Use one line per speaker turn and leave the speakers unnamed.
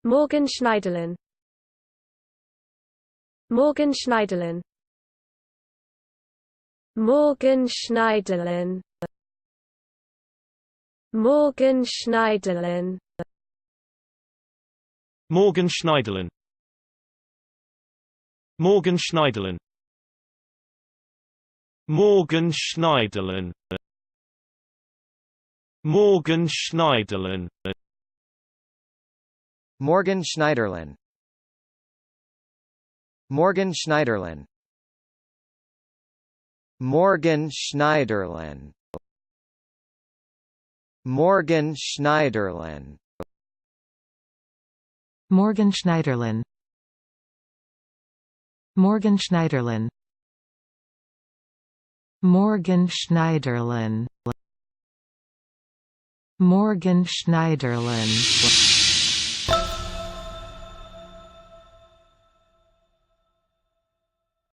Morgan Schneiderlin. Morgan Schneiderlin. Morgan Schneiderlin. Morgan Schneiderlin.
Morgan Schneiderlin. Morgan Schneiderlin. Morgan Schneiderlin. Morgan Schneiderlin.
Morgan Schneiderlin. Morgan Schneiderlin. Morgan Schneiderlin. Morgan Schneiderlin.
Morgan Schneiderlin. Morgan Schneiderlin. Morgan Schneiderlin. Morgan Schneiderlin.